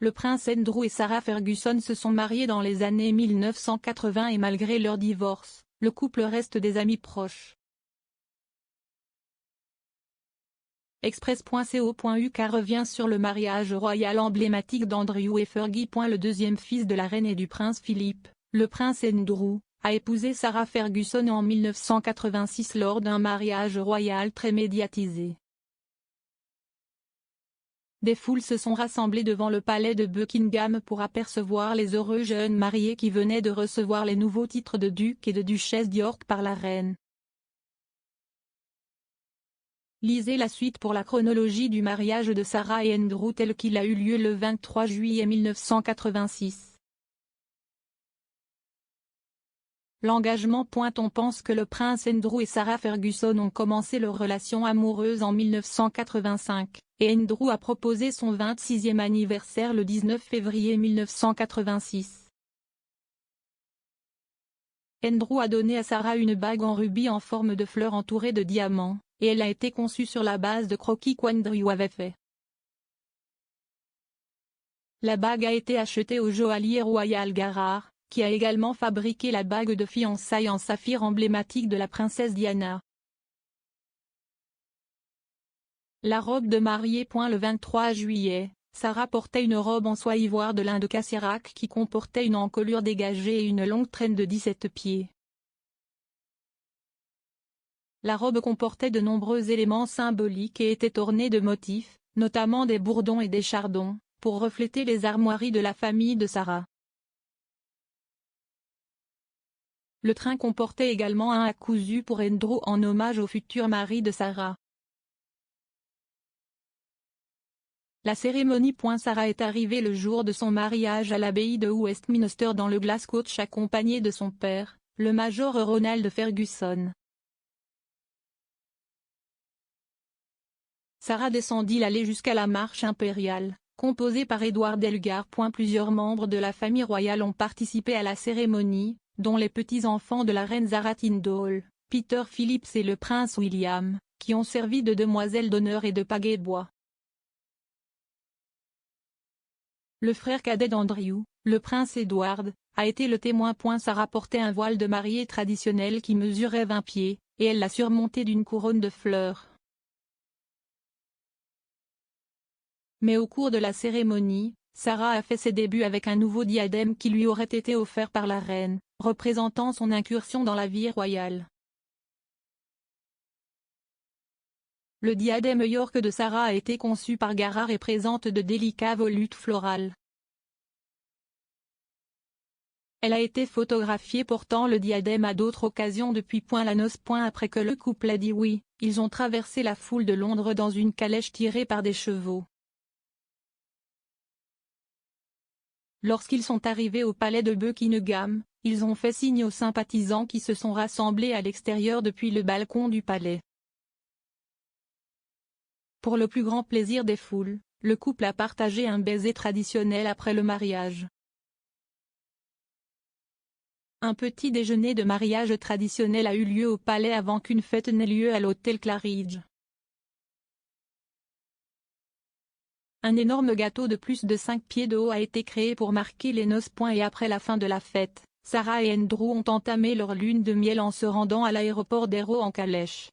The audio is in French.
Le prince Andrew et Sarah Ferguson se sont mariés dans les années 1980 et malgré leur divorce, le couple reste des amis proches. Express.co.uk revient sur le mariage royal emblématique d'Andrew et Fergie. Le deuxième fils de la reine et du prince Philippe, le prince Andrew, a épousé Sarah Ferguson en 1986 lors d'un mariage royal très médiatisé. Des foules se sont rassemblées devant le palais de Buckingham pour apercevoir les heureux jeunes mariés qui venaient de recevoir les nouveaux titres de duc et de duchesse d'York par la reine. Lisez la suite pour la chronologie du mariage de Sarah et Andrew tel qu'il a eu lieu le 23 juillet 1986. L'engagement. On pense que le prince Andrew et Sarah Ferguson ont commencé leur relation amoureuse en 1985, et Andrew a proposé son 26e anniversaire le 19 février 1986. Andrew a donné à Sarah une bague en rubis en forme de fleur entourée de diamants, et elle a été conçue sur la base de croquis qu'Andrew avait fait. La bague a été achetée au joaillier royal Garrard, qui a également fabriqué la bague de fiançailles en saphir emblématique de la princesse Diana. La robe de mariée. Le 23 juillet, Sarah portait une robe en soie ivoire de lin de Cassirac qui comportait une encolure dégagée et une longue traîne de 17 pieds. La robe comportait de nombreux éléments symboliques et était ornée de motifs, notamment des bourdons et des chardons, pour refléter les armoiries de la famille de Sarah. Le train comportait également un à cousu pour Andrew en hommage au futur mari de Sarah. La cérémonie. Sarah est arrivée le jour de son mariage à l'abbaye de Westminster dans le Glascoach accompagnée de son père, le major Ronald Ferguson. Sarah descendit l'allée jusqu'à la marche impériale, composée par Edward Elgar. Plusieurs membres de la famille royale ont participé à la cérémonie, dont les petits-enfants de la reine Zara Tindall, Peter Phillips et le prince William, qui ont servi de demoiselles d'honneur et de pagaies de bois. Le frère cadet d'Andrew, le prince Edward, a été le témoin. Sarah portait un voile de mariée traditionnel qui mesurait 20 pieds, et elle l'a surmonté d'une couronne de fleurs. Mais au cours de la cérémonie, Sarah a fait ses débuts avec un nouveau diadème qui lui aurait été offert par la reine, représentant son incursion dans la vie royale. Le diadème York de Sarah a été conçu par Garrard et présente de délicats volutes florales. Elle a été photographiée portant le diadème à d'autres occasions depuis la noce. Après que le couple a dit oui, ils ont traversé la foule de Londres dans une calèche tirée par des chevaux. Lorsqu'ils sont arrivés au palais de Buckingham, ils ont fait signe aux sympathisants qui se sont rassemblés à l'extérieur depuis le balcon du palais. Pour le plus grand plaisir des foules, le couple a partagé un baiser traditionnel après le mariage. Un petit déjeuner de mariage traditionnel a eu lieu au palais avant qu'une fête n'ait lieu à l'hôtel Claridge. Un énorme gâteau de plus de 5 pieds de haut a été créé pour marquer les noces. Et après la fin de la fête, Sarah et Andrew ont entamé leur lune de miel en se rendant à l'aéroport d'Heathrow en calèche.